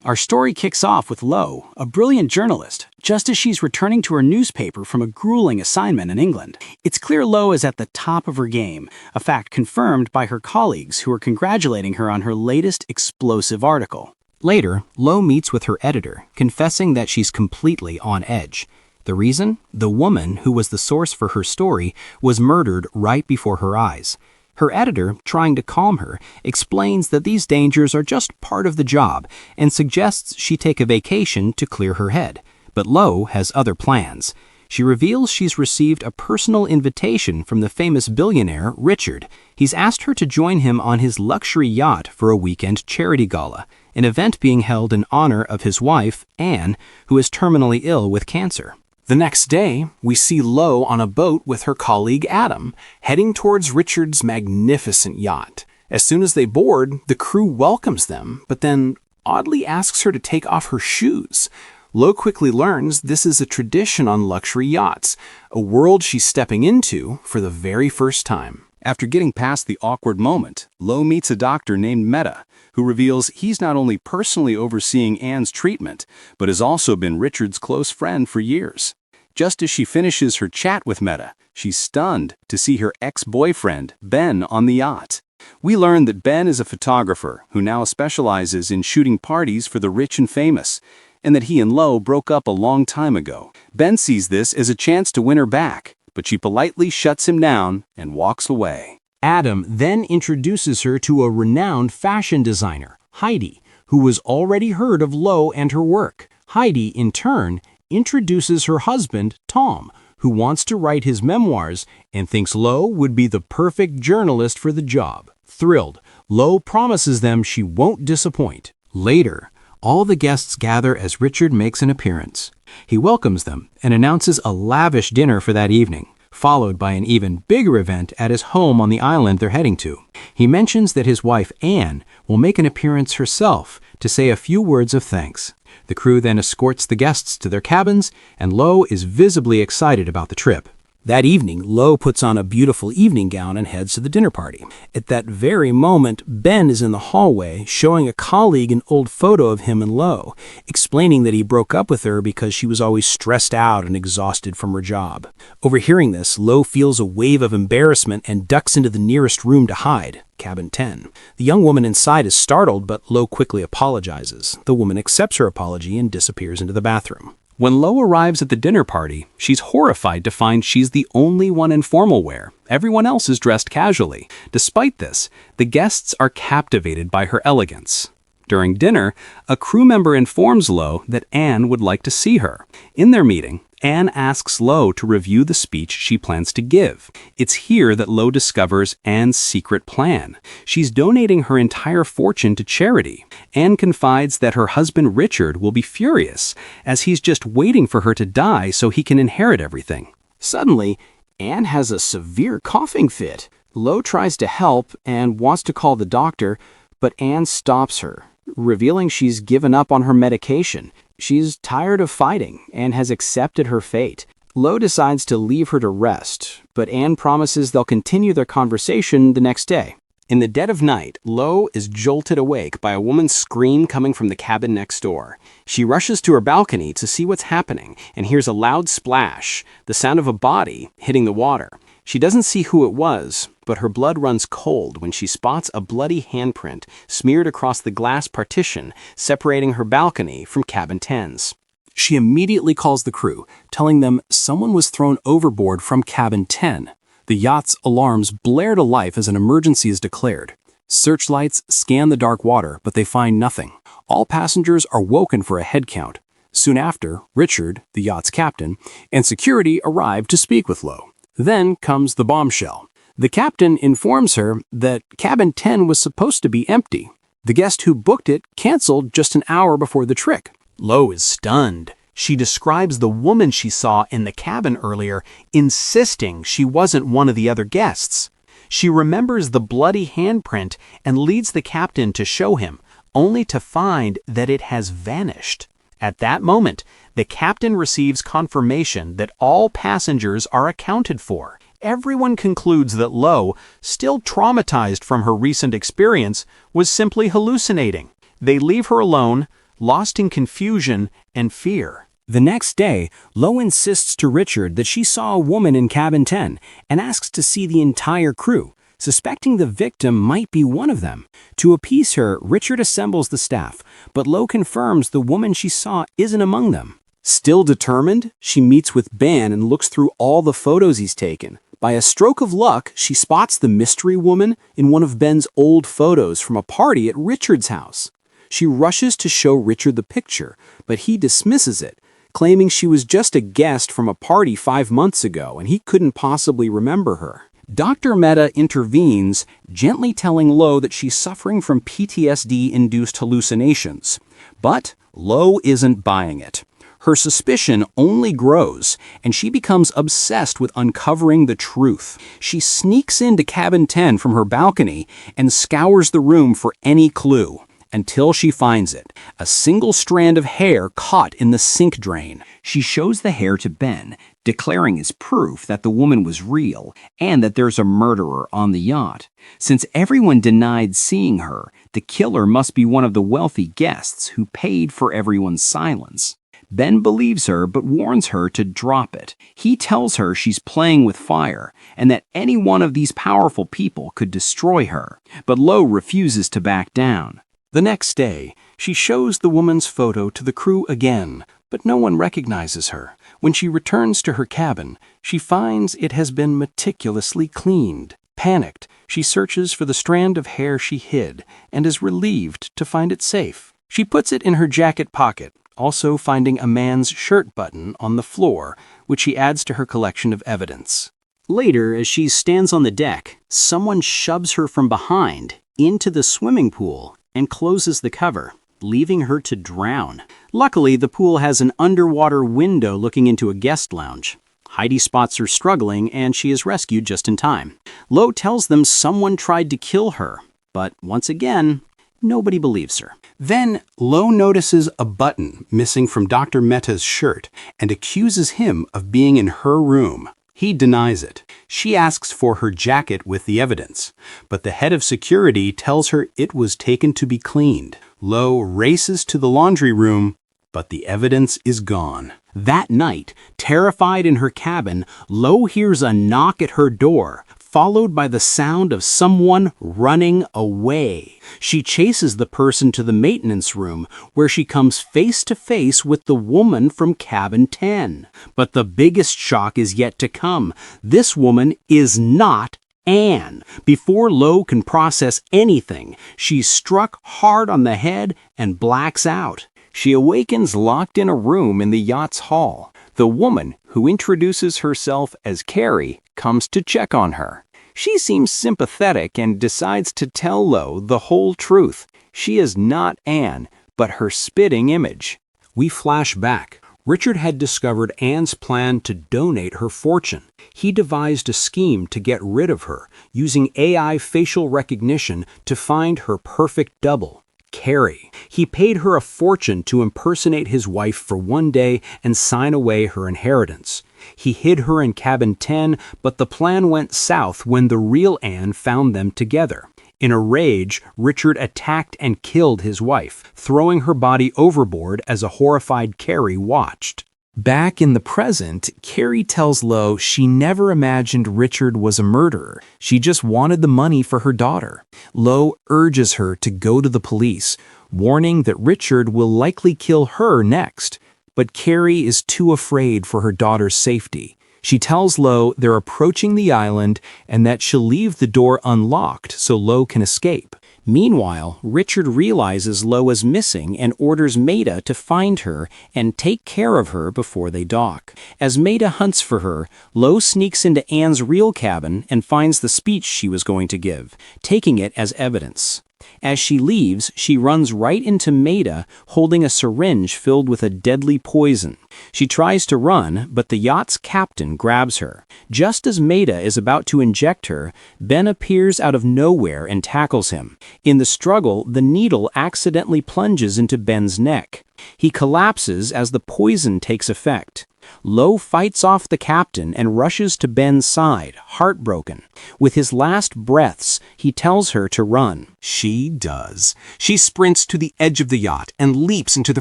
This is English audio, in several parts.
Our story kicks off with Lo, a brilliant journalist, just as she's returning to her newspaper from a grueling assignment in England. It's clear Lo is at the top of her game, a fact confirmed by her colleagues who are congratulating her on her latest explosive article. Later, Lo meets with her editor, confessing that she's completely on edge. The reason? The woman who was the source for her story was murdered right before her eyes. Her editor, trying to calm her, explains that these dangers are just part of the job and suggests she take a vacation to clear her head. But Lo has other plans. She reveals she's received a personal invitation from the famous billionaire, Richard. He's asked her to join him on his luxury yacht for a weekend charity gala, an event being held in honor of his wife, Anne, who is terminally ill with cancer. The next day, we see Lo on a boat with her colleague Adam, heading towards Richard's magnificent yacht. As soon as they board, the crew welcomes them, but then oddly asks her to take off her shoes. Lo quickly learns this is a tradition on luxury yachts, a world she's stepping into for the very first time. After getting past the awkward moment, Lo meets a doctor named Meta, who reveals he's not only personally overseeing Anne's treatment, but has also been Richard's close friend for years. Just as she finishes her chat with Meta, she's stunned to see her ex-boyfriend, Ben, on the yacht. We learn that Ben is a photographer who now specializes in shooting parties for the rich and famous, and that he and Lo broke up a long time ago. Ben sees this as a chance to win her back, but she politely shuts him down and walks away. Adam then introduces her to a renowned fashion designer, Heidi, who was already heard of Lo and her work. Heidi, in turn, introduces her husband, Tom, who wants to write his memoirs and thinks Lo would be the perfect journalist for the job. Thrilled, Lo promises them she won't disappoint. Later, all the guests gather as Richard makes an appearance. He welcomes them and announces a lavish dinner for that evening, followed by an even bigger event at his home on the island they're heading to. He mentions that his wife, Anne, will make an appearance herself to say a few words of thanks. The crew then escorts the guests to their cabins, and Lo is visibly excited about the trip. That evening, Lo puts on a beautiful evening gown and heads to the dinner party. At that very moment, Ben is in the hallway, showing a colleague an old photo of him and Lo, explaining that he broke up with her because she was always stressed out and exhausted from her job. Overhearing this, Lo feels a wave of embarrassment and ducks into the nearest room to hide, cabin 10. The young woman inside is startled, but Lo quickly apologizes. The woman accepts her apology and disappears into the bathroom. When Lo arrives at the dinner party, she's horrified to find she's the only one in formal wear. Everyone else is dressed casually. Despite this, the guests are captivated by her elegance. During dinner, a crew member informs Lo that Anne would like to see her. In their meeting, Anne asks Lo to review the speech she plans to give. It's here that Lo discovers Anne's secret plan. She's donating her entire fortune to charity. Anne confides that her husband Richard will be furious, as he's just waiting for her to die so he can inherit everything. Suddenly, Anne has a severe coughing fit. Lo tries to help and wants to call the doctor, but Anne stops her, revealing she's given up on her medication. She's tired of fighting and has accepted her fate. Lo decides to leave her to rest, but Anne promises they'll continue their conversation the next day. In the dead of night, Lo is jolted awake by a woman's scream coming from the cabin next door. She rushes to her balcony to see what's happening and hears a loud splash, the sound of a body hitting the water. She doesn't see who it was, but her blood runs cold when she spots a bloody handprint smeared across the glass partition separating her balcony from cabin 10's. She immediately calls the crew, telling them someone was thrown overboard from cabin 10. The yacht's alarms blare to life as an emergency is declared. Searchlights scan the dark water, but they find nothing. All passengers are woken for a head count. Soon after, Richard, the yacht's captain, and security arrive to speak with Lo. Then comes the bombshell. The captain informs her that cabin 10 was supposed to be empty. The guest who booked it canceled just an hour before the trick. Lo is stunned. She describes the woman she saw in the cabin earlier, insisting she wasn't one of the other guests. She remembers the bloody handprint and leads the captain to show him, only to find that it has vanished. At that moment, the captain receives confirmation that all passengers are accounted for. Everyone concludes that Lo, still traumatized from her recent experience, was simply hallucinating. They leave her alone, lost in confusion and fear. The next day, Lo insists to Richard that she saw a woman in cabin 10 and asks to see the entire crew, suspecting the victim might be one of them. To appease her, Richard assembles the staff, but Lo confirms the woman she saw isn't among them. Still determined, she meets with Ben and looks through all the photos he's taken. By a stroke of luck, she spots the mystery woman in one of Ben's old photos from a party at Richard's house. She rushes to show Richard the picture, but he dismisses it, claiming she was just a guest from a party 5 months ago and he couldn't possibly remember her. Dr. Mehta intervenes, gently telling Lo that she's suffering from PTSD-induced hallucinations. But Lo isn't buying it. Her suspicion only grows, and she becomes obsessed with uncovering the truth. She sneaks into cabin 10 from her balcony and scours the room for any clue, until she finds it, a single strand of hair caught in the sink drain. She shows the hair to Ben, declaring as proof that the woman was real and that there's a murderer on the yacht. Since everyone denied seeing her, the killer must be one of the wealthy guests who paid for everyone's silence. Ben believes her but warns her to drop it. He tells her she's playing with fire and that any one of these powerful people could destroy her, but Lo refuses to back down. The next day, she shows the woman's photo to the crew again, but no one recognizes her. When she returns to her cabin, she finds it has been meticulously cleaned. Panicked, she searches for the strand of hair she hid and is relieved to find it safe. She puts it in her jacket pocket, also finding a man's shirt button on the floor, which she adds to her collection of evidence. Later, as she stands on the deck, someone shoves her from behind into the swimming pool and closes the cover, leaving her to drown. Luckily, the pool has an underwater window looking into a guest lounge. Heidi spots her struggling, and she is rescued just in time. Lo tells them someone tried to kill her, but once again, nobody believes her. Then, Lo notices a button missing from Dr. Mehta's shirt and accuses him of being in her room. He denies it. She asks for her jacket with the evidence, but the head of security tells her it was taken to be cleaned. Lo races to the laundry room, but the evidence is gone. That night, terrified in her cabin, Lo hears a knock at her door, followed by the sound of someone running away. She chases the person to the maintenance room, where she comes face to face with the woman from cabin 10. But the biggest shock is yet to come. This woman is not Anne. Before Lo can process anything, she's struck hard on the head and blacks out. She awakens locked in a room in the yacht's hall. The woman, who introduces herself as Carrie, comes to check on her. She seems sympathetic and decides to tell Lo the whole truth. She is not Anne, but her spitting image. We flash back. Richard had discovered Anne's plan to donate her fortune. He devised a scheme to get rid of her, using AI facial recognition to find her perfect double, Carrie. He paid her a fortune to impersonate his wife for one day and sign away her inheritance. He hid her in cabin 10, but the plan went south when the real Anne found them together. In a rage, Richard attacked and killed his wife, throwing her body overboard as a horrified Carrie watched. Back in the present, Carrie tells Lo she never imagined Richard was a murderer. She just wanted the money for her daughter. Lo urges her to go to the police, warning that Richard will likely kill her next. But Carrie is too afraid for her daughter's safety. She tells Lo they're approaching the island and that she'll leave the door unlocked so Lo can escape. Meanwhile, Richard realizes Lo is missing and orders Maida to find her and take care of her before they dock. As Maida hunts for her, Lo sneaks into Anne's real cabin and finds the speech she was going to give, taking it as evidence. As she leaves, she runs right into Maida holding a syringe filled with a deadly poison. She tries to run, but the yacht's captain grabs her. Just as Maida is about to inject her, Ben appears out of nowhere and tackles him. In the struggle, the needle accidentally plunges into Ben's neck. He collapses as the poison takes effect. Lo fights off the captain and rushes to Ben's side, heartbroken. With his last breaths, he tells her to run. She does. She sprints to the edge of the yacht and leaps into the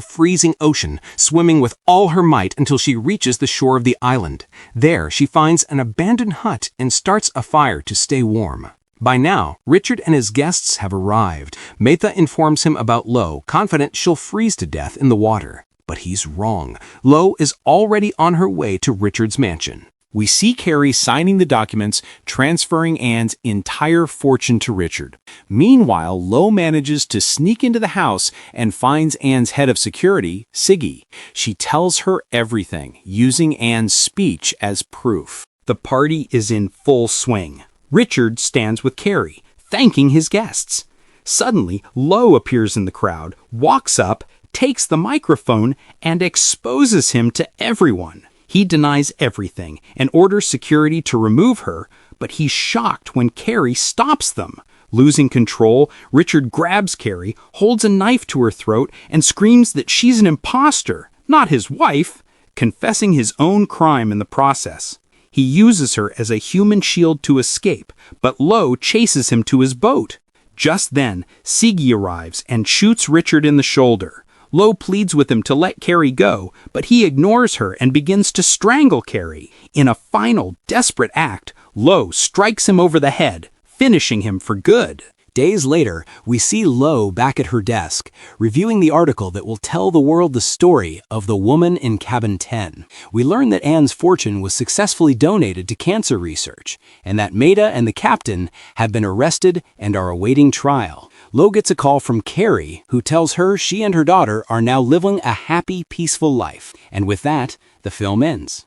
freezing ocean, swimming with all her might until she reaches the shore of the island. There, she finds an abandoned hut and starts a fire to stay warm. By now, Richard and his guests have arrived. Metha informs him about Lo, confident she'll freeze to death in the water. But he's wrong. Lo is already on her way to Richard's mansion. We see Carrie signing the documents, transferring Anne's entire fortune to Richard. Meanwhile, Lo manages to sneak into the house and finds Anne's head of security, Siggy. She tells her everything, using Anne's speech as proof. The party is in full swing. Richard stands with Carrie, thanking his guests. Suddenly, Lo appears in the crowd, walks up, takes the microphone, and exposes him to everyone. He denies everything and orders security to remove her, but he's shocked when Carrie stops them. Losing control, Richard grabs Carrie, holds a knife to her throat, and screams that she's an imposter, not his wife, confessing his own crime in the process. He uses her as a human shield to escape, but Lo chases him to his boat. Just then, Siggy arrives and shoots Richard in the shoulder. Lo pleads with him to let Carrie go, but he ignores her and begins to strangle Carrie. In a final, desperate act, Lo strikes him over the head, finishing him for good. Days later, we see Lo back at her desk, reviewing the article that will tell the world the story of the woman in cabin 10. We learn that Anne's fortune was successfully donated to cancer research, and that Maida and the captain have been arrested and are awaiting trial. Lo gets a call from Carrie, who tells her she and her daughter are now living a happy, peaceful life. And with that, the film ends.